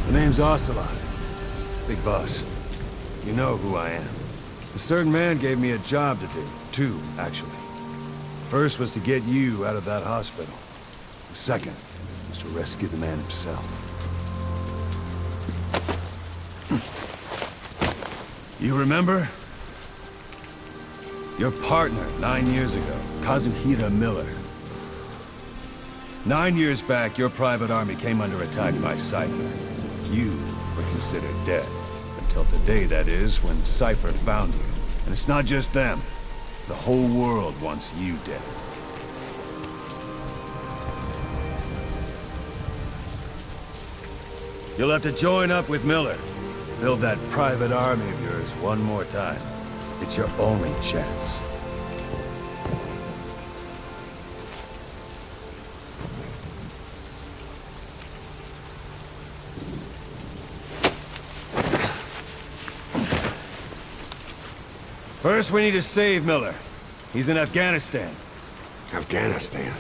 The name's Ocelot. Big boss. You know who I am. A certain man gave me a job to do. Two, actually. First was to get you out of that hospital. The second was to rescue the man himself. You remember? Your partner 9 years ago, Kazuhira Miller. 9 years back, your private army came under attack by Cypher. You were considered dead. Until today, that is, when Cypher found you. And it's not just them. The whole world wants you dead. You'll have to join up with Miller. Build that private army of yours one more time. It's your only chance. First, we need to save Miller. He's in Afghanistan. Afghanistan?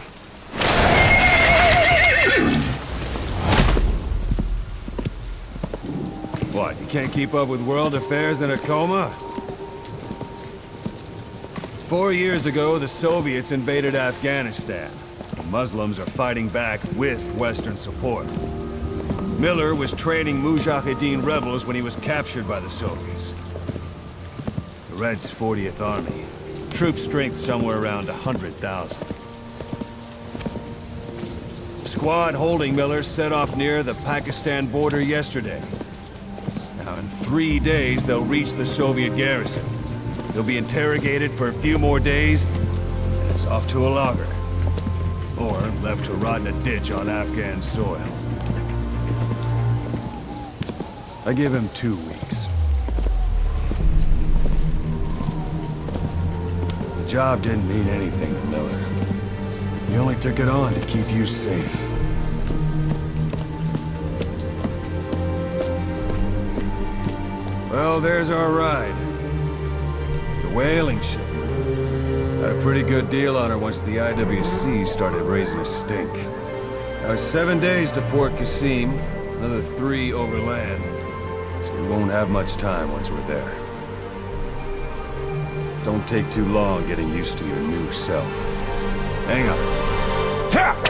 What, you can't keep up with world affairs in a coma? 4 years ago, the Soviets invaded Afghanistan. The Muslims are fighting back with Western support. Miller was training Mujahideen rebels when he was captured by the Soviets. The Reds' 40th Army. Troop strength somewhere around 100,000. The squad holding Miller set off near the Pakistan border yesterday. Now, in 3 days, they'll reach the Soviet garrison. They'll be interrogated for a few more days, and it's off to a lager. Or left to rot in a ditch on Afghan soil. I give him 2 weeks. The job didn't mean anything to Miller. He only took it on to keep you safe. Well, there's our ride. It's a whaling ship. Had a pretty good deal on her once the IWC started raising a stink. Now 7 days to Port Qasim, another 3 overland. So we won't have much time once we're there. Don't take too long getting used to your new self. Hang on. Ha!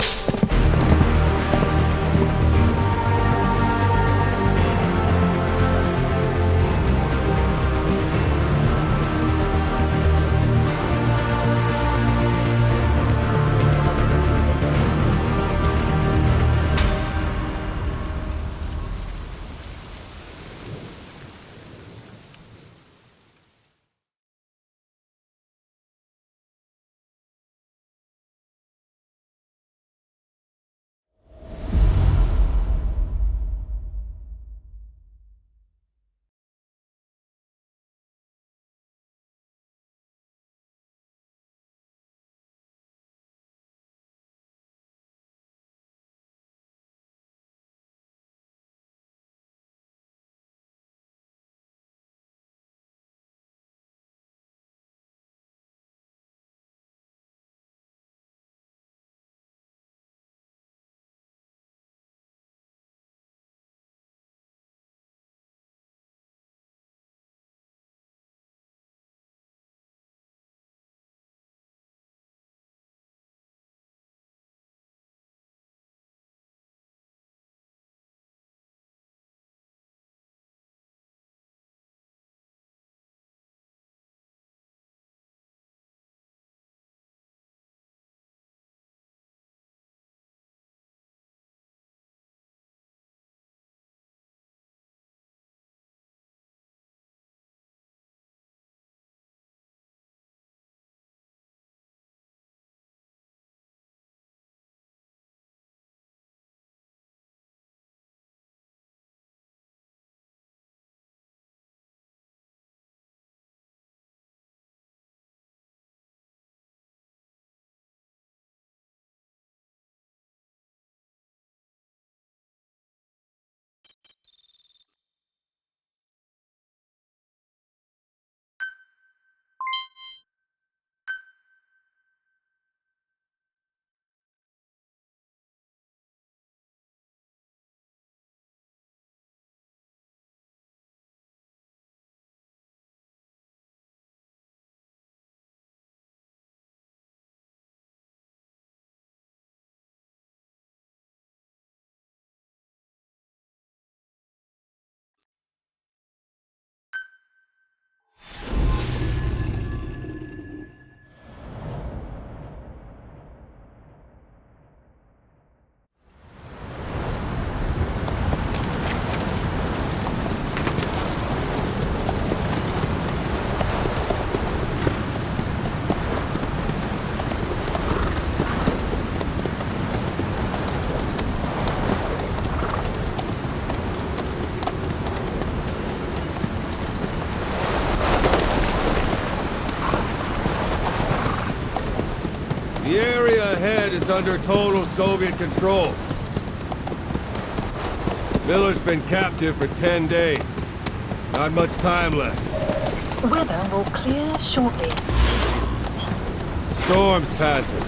is under total Soviet control. Miller's been captive for 10 days. Not much time left. Weather will clear shortly. Storm's passing.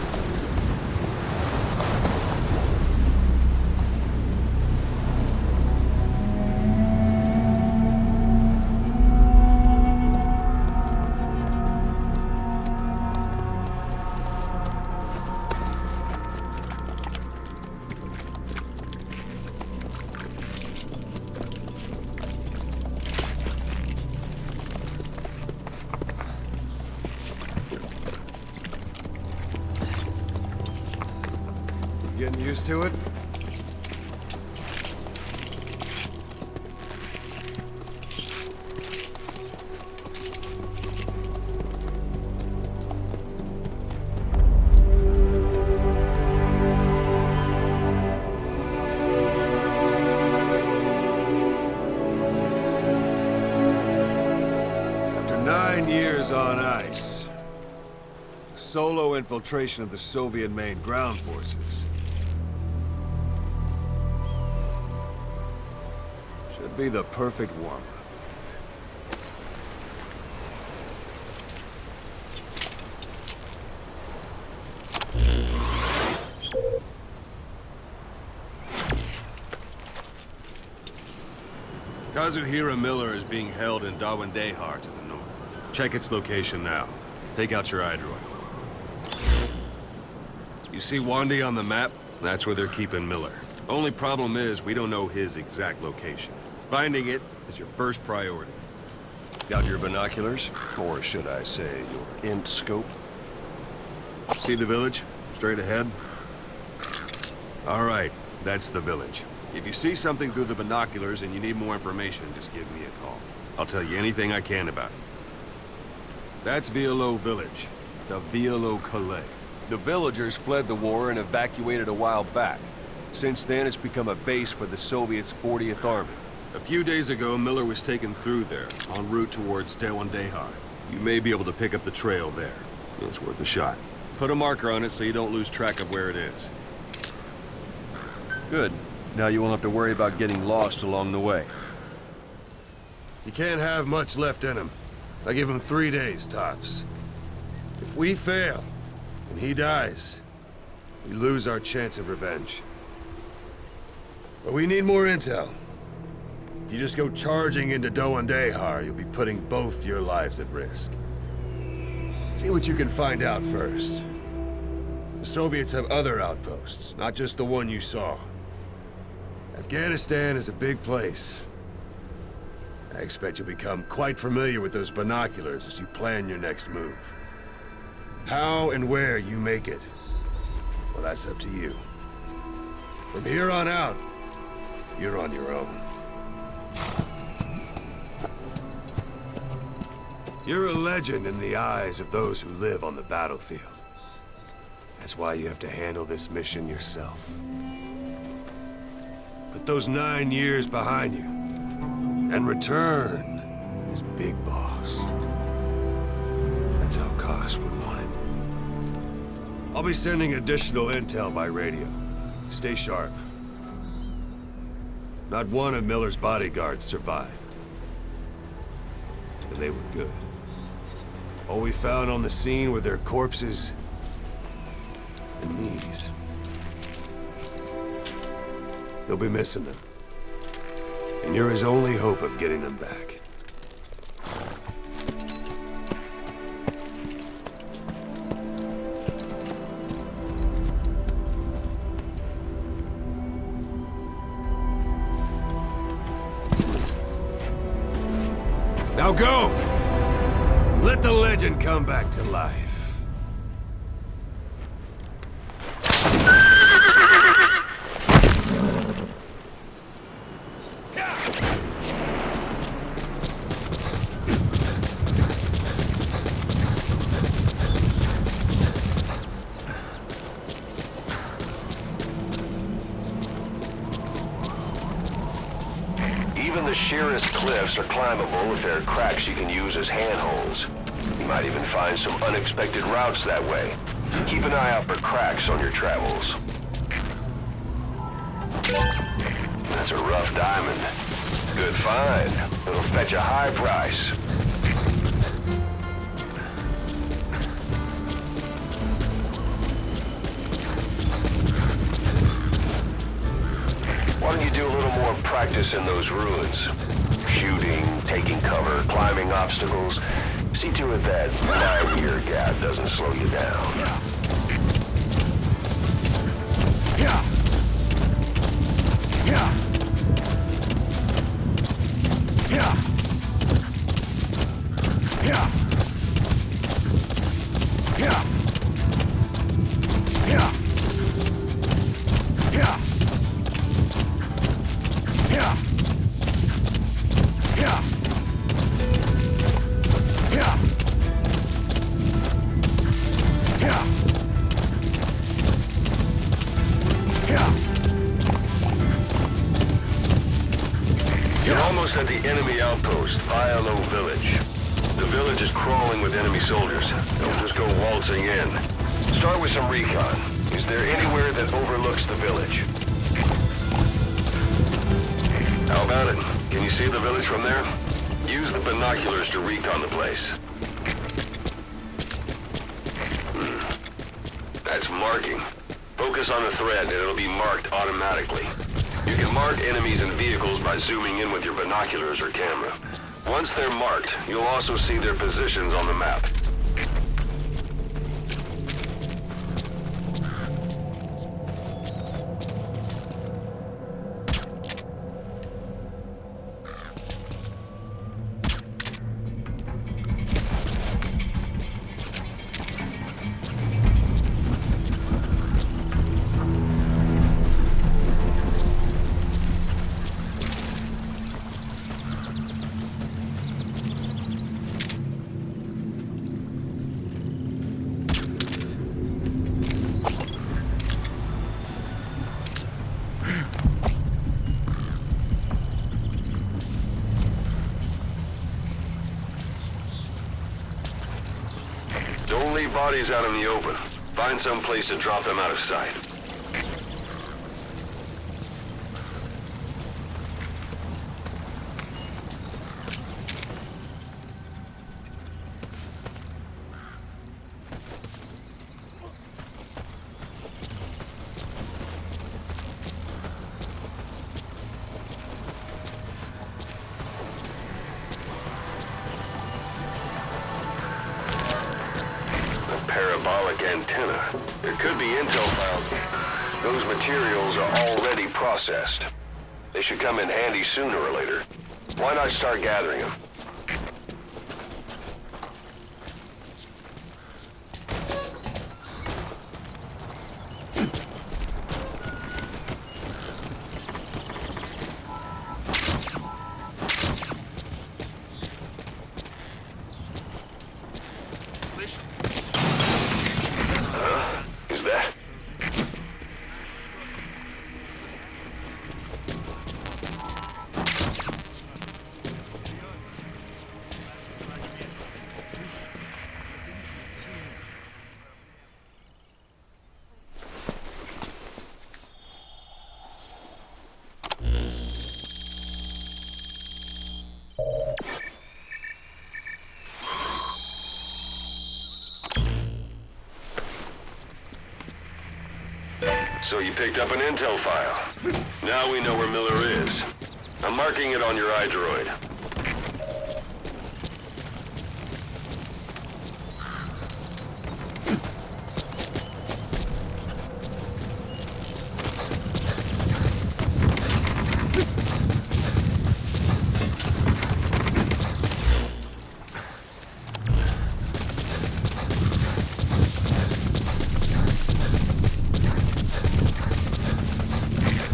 Getting used to it? After 9 years on ice, solo infiltration of the Soviet main ground forces. Should be the perfect warm-up. Kazuhira Miller is being held in Dawandehar to the north. Check its location now. Take out your iDroid. You see Wandi on the map? That's where they're keeping Miller. Only problem is, we don't know his exact location. Finding it is your first priority. Got your binoculars? Or should I say, your int scope? See the village? Straight ahead? All right, that's the village. If you see something through the binoculars and you need more information, just give me a call. I'll tell you anything I can about it. That's Violo Village, the Violo Calais. The villagers fled the war and evacuated a while back. Since then, it's become a base for the Soviets' 40th Army. A few days ago, Miller was taken through there, en route towards Dawandehar. You may be able to pick up the trail there. It's worth a shot. Put a marker on it so you don't lose track of where it is. Good. Now you won't have to worry about getting lost along the way. You can't have much left in him. I give him 3 days, tops. If we fail, and he dies, we lose our chance of revenge. But we need more intel. If you just go charging into Dawandehar, you'll be putting both your lives at risk. See what you can find out first. The Soviets have other outposts, not just the one you saw. Afghanistan is a big place. I expect you'll become quite familiar with those binoculars as you plan your next move. How and where you make it, well, that's up to you. From here on out, you're on your own. You're a legend in the eyes of those who live on the battlefield. That's why you have to handle this mission yourself. Put those 9 years behind you, and return as Big Boss. That's how Koss would want it. I'll be sending additional intel by radio. Stay sharp. Not one of Miller's bodyguards survived. And they were good. All we found on the scene were their corpses and knees. You'll be missing them. And you're his only hope of getting them back. Now go! Let the legend come back to life. Even the sheerest cliffs are climbable if there are cracks you can use as handholds. You might even find some unexpected routes that way. Keep an eye out for cracks on your travels. That's a rough diamond. Good find. It'll fetch a high price. Why don't you do a little more practice in those ruins? Shooting, taking cover, climbing obstacles. See to it that 9-year gap doesn't slow you down. Yeah. Yeah. Yeah. Yeah. Yeah. Yeah. Yeah. Yeah. Yeah. Yeah. Yeah. Yeah. You're almost at the enemy outpost, Vialo Village. The village is crawling with enemy soldiers. Don't just go waltzing in. Start with some recon. Is there anywhere that overlooks the village? How about it? Can you see the village from there? Use the binoculars to recon the place. That's marking. Focus on the thread and it'll be marked automatically. You can mark enemies and vehicles by zooming in with your binoculars or camera. Once they're marked, you'll also see their positions on the map. Don't leave bodies out in the open. Find some place to drop them out of sight. Parabolic antenna. There could be intel files. Those materials are already processed. They should come in handy sooner or later. Why not start gathering them? Is that? So you picked up an intel file. Now we know where Miller is. I'm marking it on your iDroid.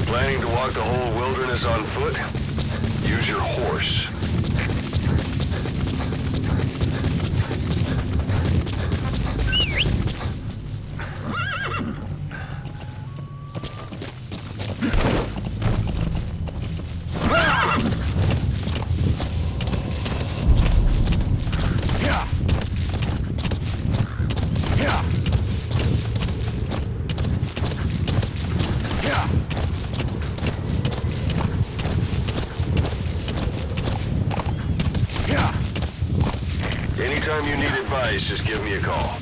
Planning to walk the whole wilderness on foot? Use your horse. Anytime you need advice, just give me a call.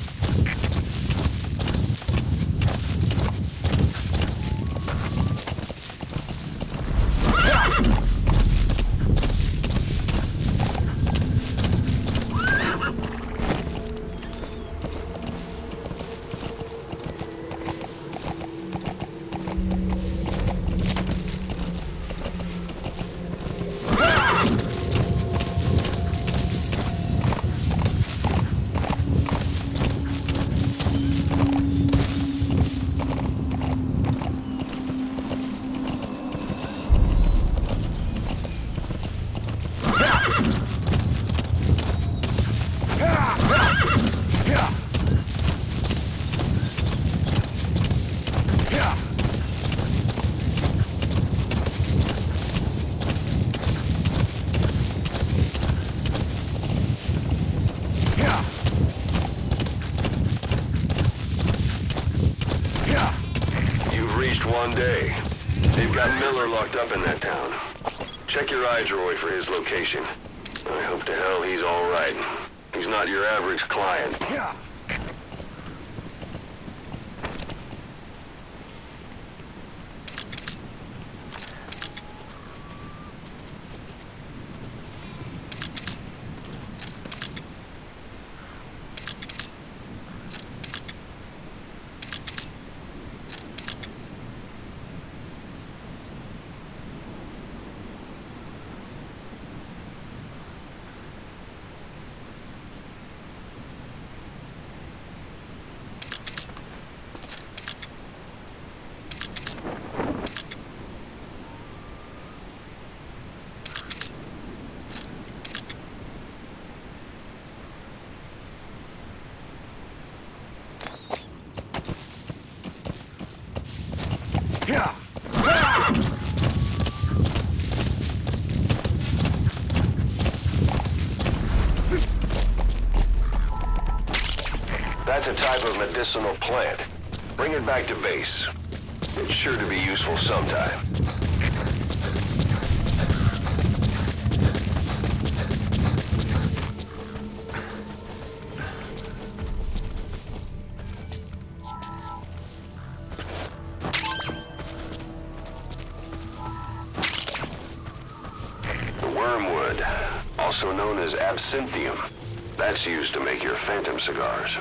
One day. They've got Miller locked up in that town. Check your iDroid for his location. I hope to hell he's all right. He's not your average client. That's a type of medicinal plant. Bring it back to base. It's sure to be useful sometime. Wormwood, also known as absinthium. That's used to make your phantom cigars.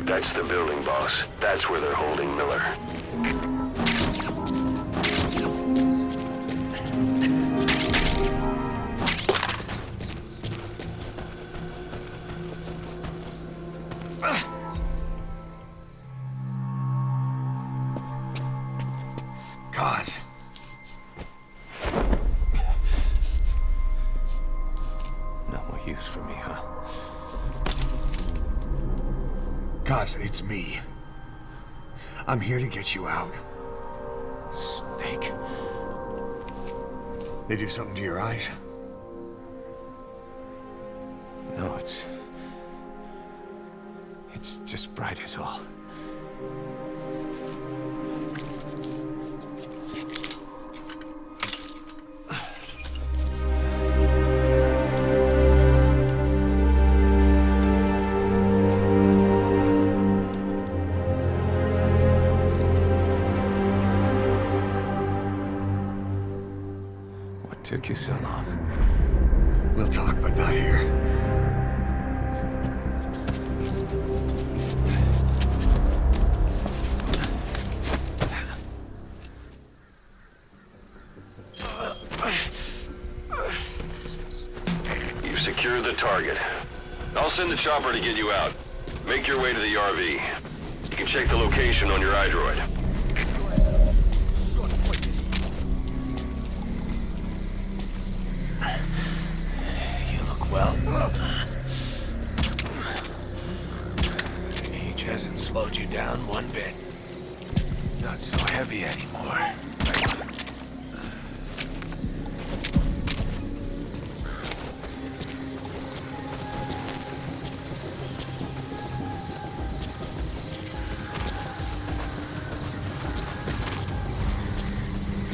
That's the building, boss. That's where they're holding Miller. God. No more use for me, huh? Cause it's me. I'm here to get you out. Snake. They do something to your eyes? No, it's just bright as all. took you so long? We'll talk, but not here. You've secured the target. I'll send a chopper to get you out. Make your way to the RV. You can check the location on your iDroid. You look well. Age hasn't slowed you down one bit. Not so heavy anymore.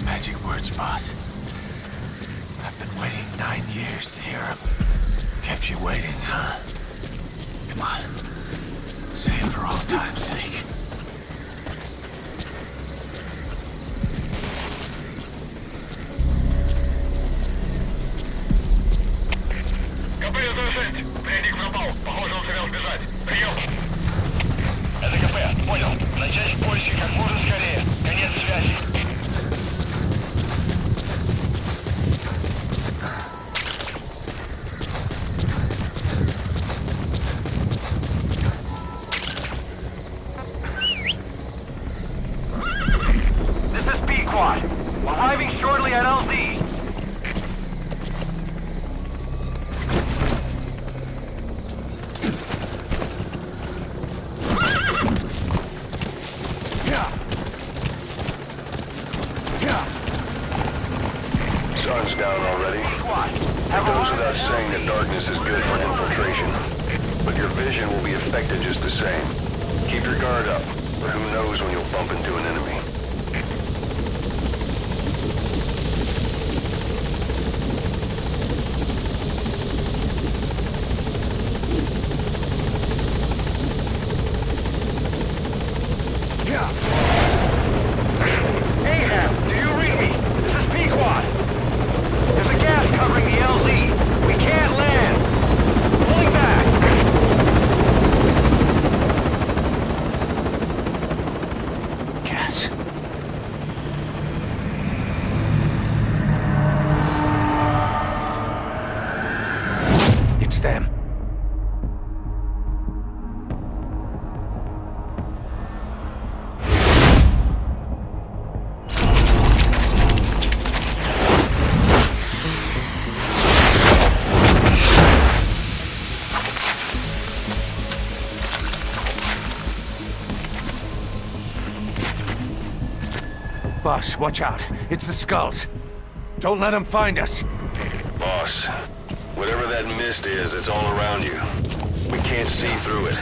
Magic words, boss. I've been waiting 9 years to hear them. Kept you waiting, huh? Come on. Say it for all time's sake. КП-106. Пленник пропал. Похоже, он сумел сбежать. Прием. Это КП. Понял. Начать поиски как можно скорее. Конец связи. This is B-Quad. Arriving shortly at LZ. Sun's down already. It goes without saying that darkness is good for infiltration. But your vision will be affected just the same. Keep your guard up, but who knows when you'll bump into an enemy. Ahab, do you read me? This is P-Quad. There's a gas covering the LZ. We can't land. Pulling back. Gas. It's them. Boss, watch out. It's the skulls. Don't let them find us. Boss, whatever that mist is, it's all around you. We can't see through it.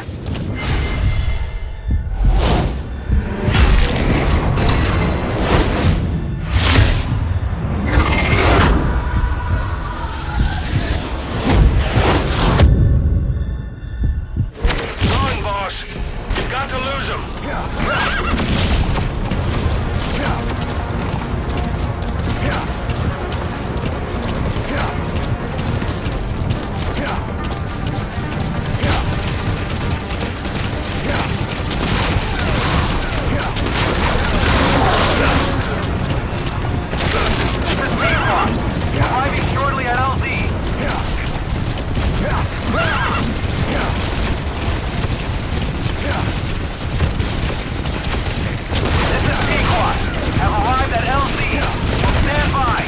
Run, boss! You've got to lose him! This is P-Quad. Arriving shortly at LZ. This is P-Quad. Have arrived at LZ. Stand by.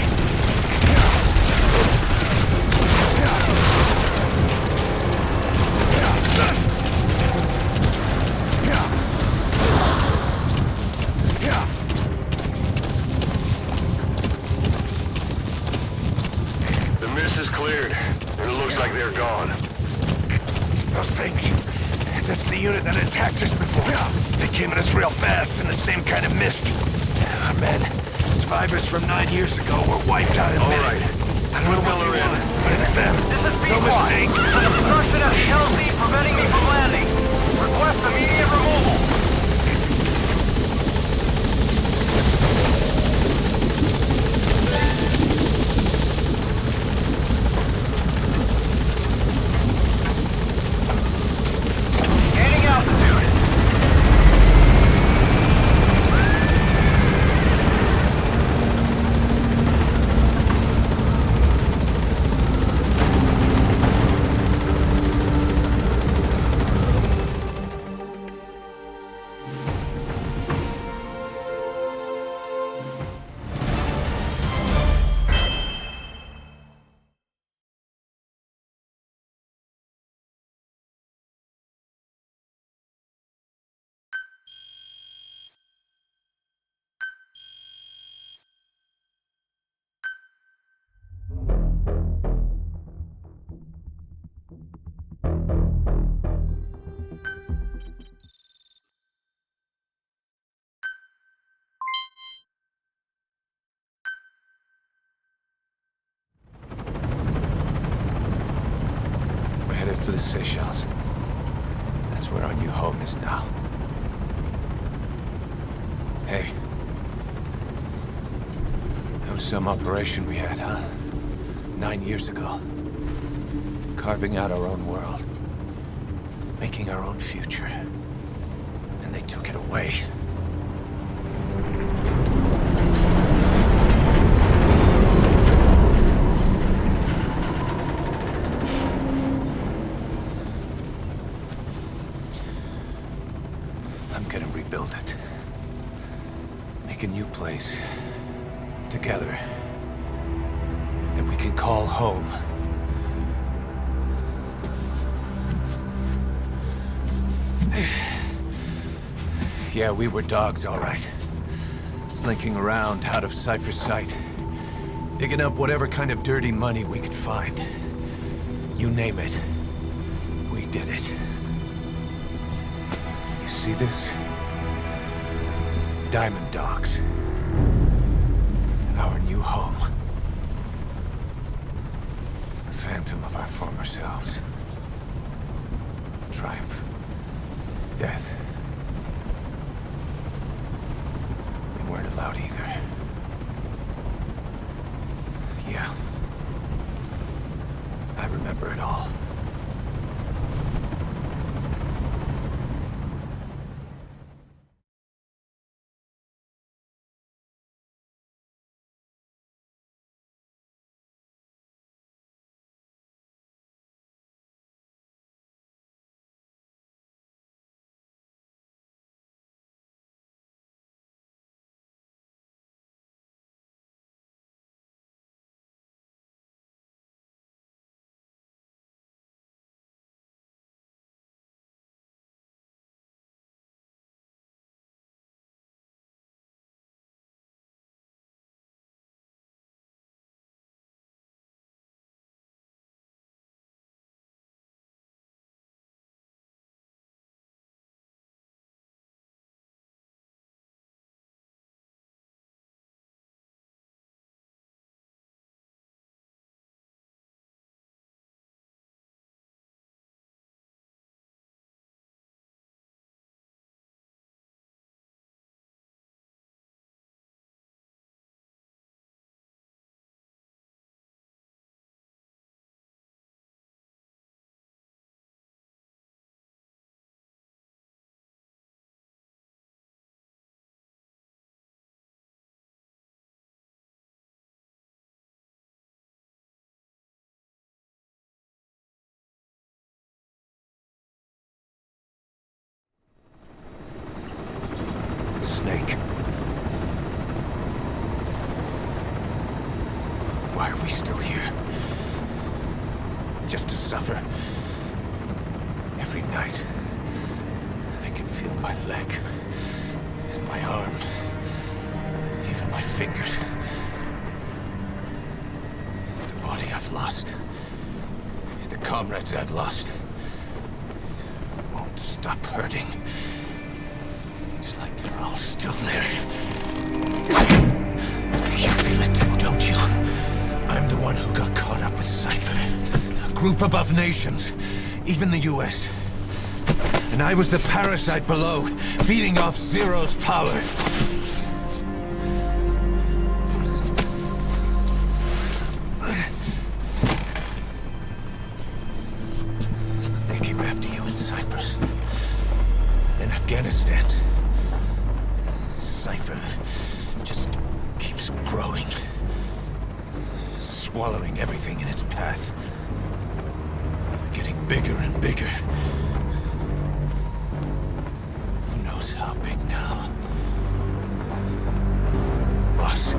The mist is cleared, and it looks like they're gone. Those things. That's the unit that attacked us before. They came at us real fast in the same kind of mist. Our men, survivors from 9 years ago, were wiped out in All minutes. right. I don't know what Miller they in. want, but it's them. This is No P-Quad. mistake. There's an obstruction at the LZ preventing me from landing. Request immediate removal. for the Seychelles. That's where our new home is now. Hey. That was some operation we had, huh? 9 years ago. Carving out our own world. Making our own future. And they took it away. I'm gonna rebuild it. Make a new place. Together. That we can call home. Yeah, we were dogs, all right. Slinking around out of Cypher's sight. Digging up whatever kind of dirty money we could find. You name it. We did it. You see this? Diamond Dogs. Our new home. A phantom of our former selves. Triumph. Death. We weren't allowed either. Yeah. I remember it all. Snake. Why are we still here? Just to suffer. Every night, I can feel my leg, and my arm, even my fingers. The body I've lost, the comrades I've lost, won't stop hurting. It's like they're all still there. You feel it too, don't you? I'm the one who got caught up with Cypher. A group above nations, even the US. And I was the parasite below, feeding off Zero's power. They came after you in Cyprus. Then Afghanistan. Cypher just keeps growing. Swallowing everything in its path. Getting bigger and bigger. Who knows how big now? Boss.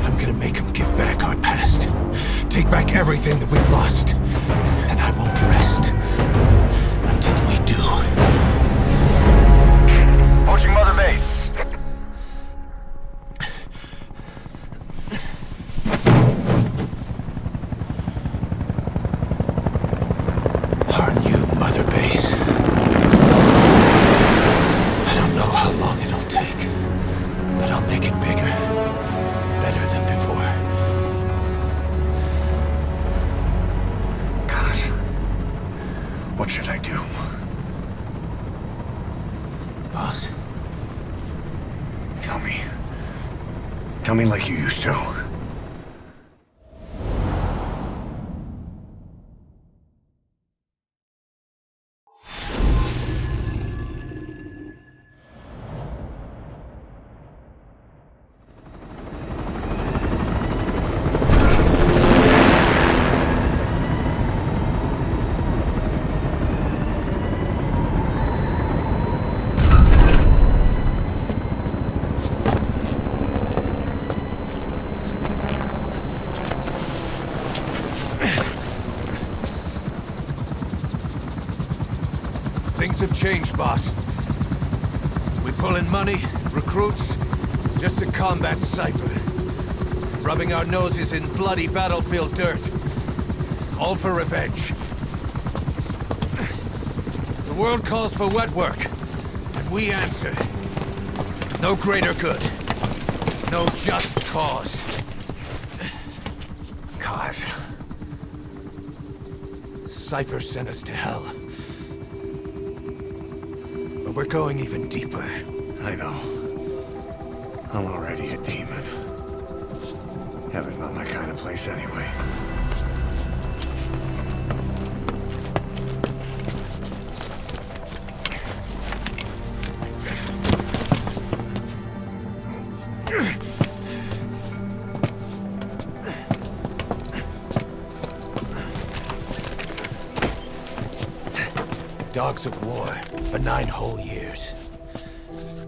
I'm gonna make him give back our past. Take back everything that we've lost. And I won't rest until we do. Approaching Mother Base. Our new Mother Base. I don't know how long it'll take, but I'll make it bigger. Better than before. Tell me like you used to. Things have changed, boss. We pull in money, recruits, just to combat Cypher. Rubbing our noses in bloody battlefield dirt. All for revenge. The world calls for wet work, and we answer. No greater good. No just cause. Cause? Cypher sent us to hell. But we're going even deeper. I know. I'm already a demon. Heaven's not my kind of place anyway. Dogs of war for 9 whole years.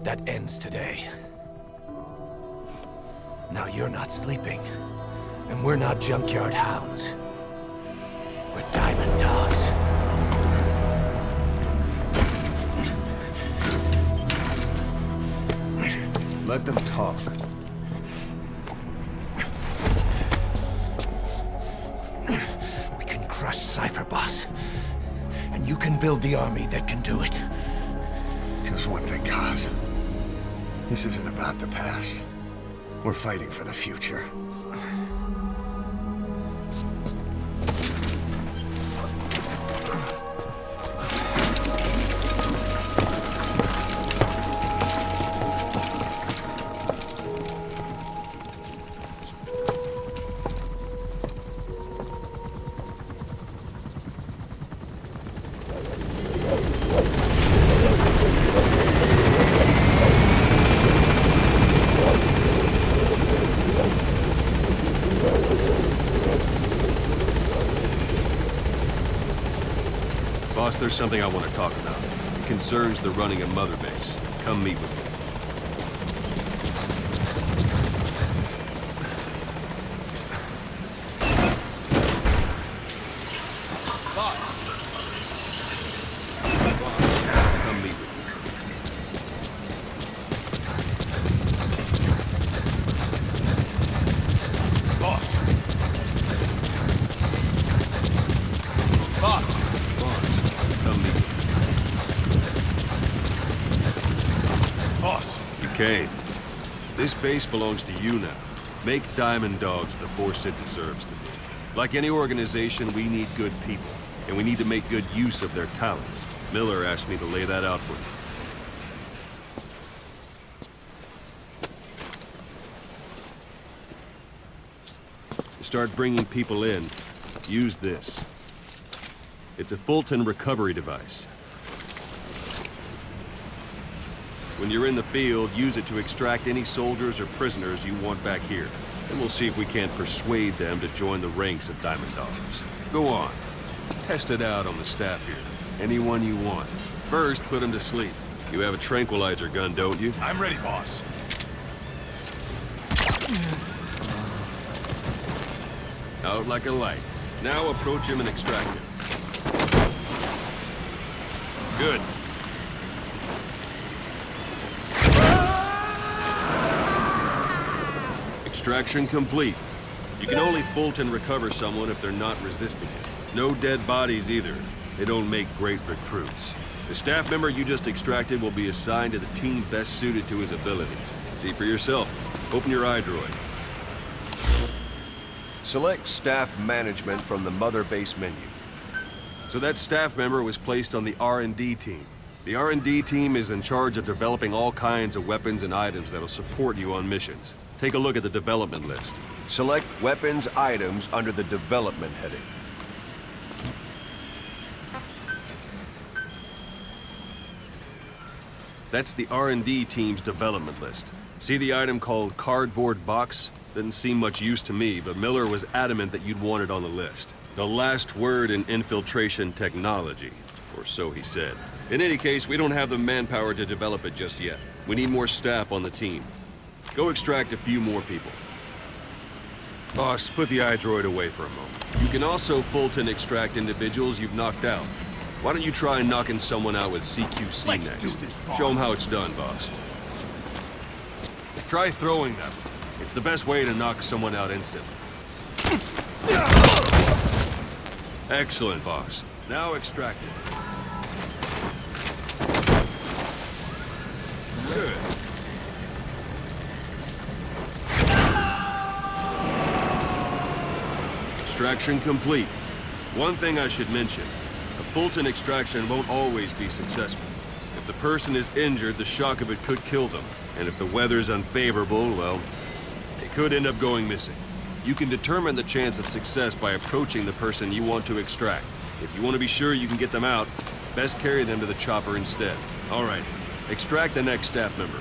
That ends today. Now you're not sleeping, and we're not junkyard hounds. We're diamond dogs. Let them talk. We can crush Cypher, boss. And you can build the army that can do it. Just one thing, Kaz. This isn't about the past. We're fighting for the future. Boss, there's something I want to talk about. It concerns the running of Mother Base. Come meet with me. Boss! Come meet with me. Boss! Boss! Come meet with me. Boss! You came. This base belongs to you now. Make Diamond Dogs the force it deserves to be. Like any organization, we need good people, and we need to make good use of their talents. Miller asked me to lay that out for you. To start bringing people in, use this. It's a Fulton recovery device. When you're in the field, use it to extract any soldiers or prisoners you want back here. And we'll see if we can't persuade them to join the ranks of Diamond Dogs. Go on. Test it out on the staff here. Anyone you want. First, put them to sleep. You have a tranquilizer gun, don't you? I'm ready, boss. Out like a light. Now approach him and extract him. Good. Extraction complete. You can only Fulton recover someone if they're not resisting it. No dead bodies either. They don't make great recruits. The staff member you just extracted will be assigned to the team best suited to his abilities. See for yourself. Open your iDroid. Select Staff Management from the Mother Base menu. So that staff member was placed on the R&D team. The R&D team is in charge of developing all kinds of weapons and items that'll support you on missions. Take a look at the development list. Select weapons items under the development heading. That's the R&D team's development list. See the item called cardboard box? Didn't seem much use to me, but Miller was adamant that you'd want it on the list. The last word in infiltration technology, or so he said. In any case, we don't have the manpower to develop it just yet. We need more staff on the team. Go extract a few more people. Boss, put the iDroid away for a moment. You can also Fulton extract individuals you've knocked out. Why don't you try knocking someone out with CQC next? Show them how it's done, boss. Try throwing them. It's the best way to knock someone out instantly. Excellent, boss. Now extract it. Good. Extraction complete. One thing I should mention. A Fulton extraction won't always be successful. If the person is injured, the shock of it could kill them. And if the weather's unfavorable, well, they could end up going missing. You can determine the chance of success by approaching the person you want to extract. If you want to be sure you can get them out, best carry them to the chopper instead. All right, extract the next staff member.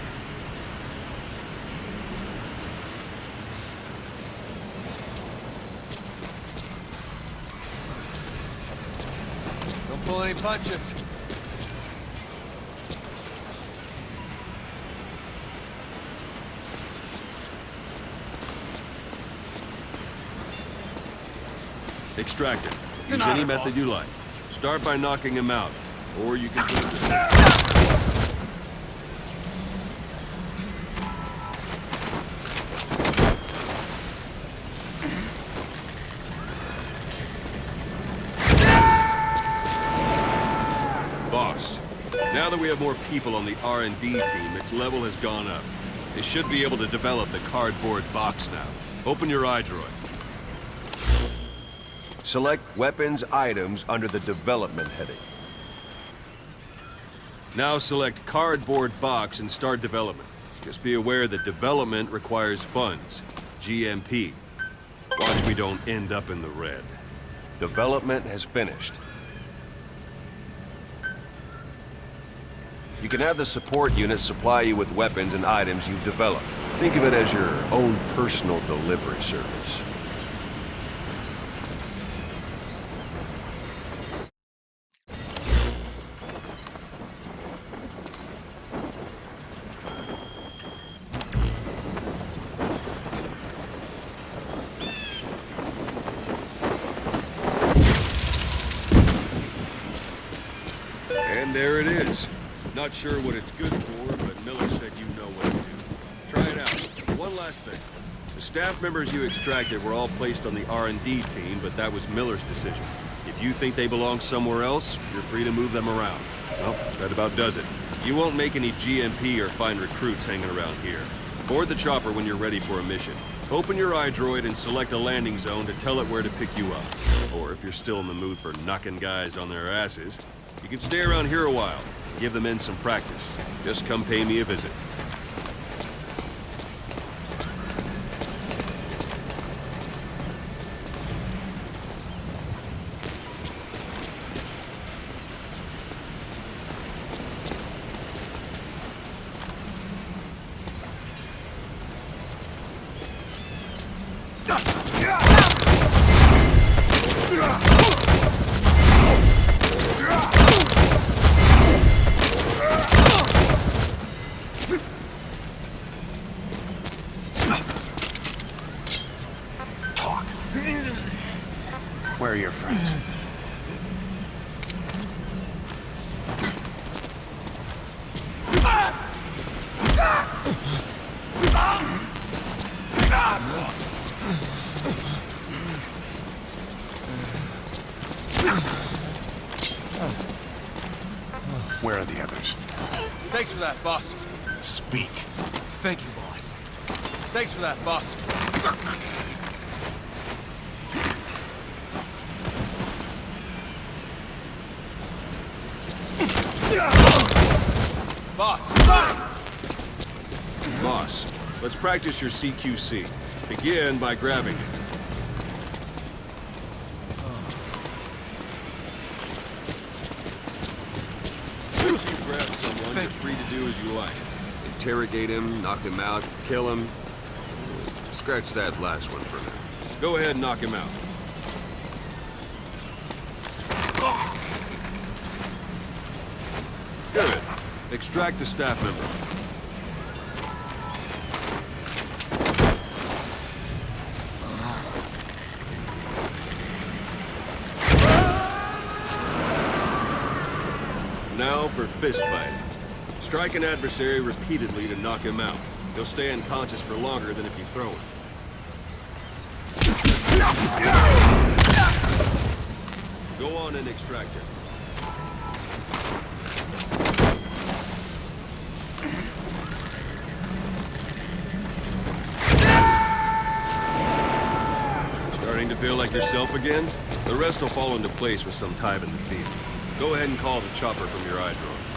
Don't pull any punches. Extract it. Use any method you like. Start by knocking him out, or you can do it. Boss, now that we have more people on the R&D team, its level has gone up. They should be able to develop the cardboard box now. Open your iDroid. Select weapons items under the development heading. Now select cardboard box and start development. Just be aware that development requires funds. GMP. Watch we don't end up in the red. Development has finished. You can have the support unit supply you with weapons and items you've developed. Think of it as your own personal delivery service. And there it is. Not sure what it's good for, but Miller said you know what to do. Try it out. One last thing. The staff members you extracted were all placed on the R&D team, but that was Miller's decision. If you think they belong somewhere else, you're free to move them around. Well, that about does it. You won't make any GMP or find recruits hanging around here. Board the chopper when you're ready for a mission. Open your iDroid and select a landing zone to tell it where to pick you up. Or if you're still in the mood for knocking guys on their asses, you can stay around here a while. Give the men some practice. Just come pay me a visit. Where are your friends? Where are the others? Thanks for that, boss. Speak. Thank you, boss. Thanks for that, boss. Boss. Boss, Let's practice your CQC. Begin by grabbing it. Once you've grabbed someone, you're free to do as you like. Interrogate him, knock him out, kill him. Scratch that last one for now. Go ahead and knock him out. Good. Extract the staff member. Now for fist fight. Strike an adversary repeatedly to knock him out. He'll stay unconscious for longer than if you throw him. Go on and extract him. Starting to feel like yourself again? The rest will fall into place with some time in the field. Go ahead and call the chopper from your eye drone.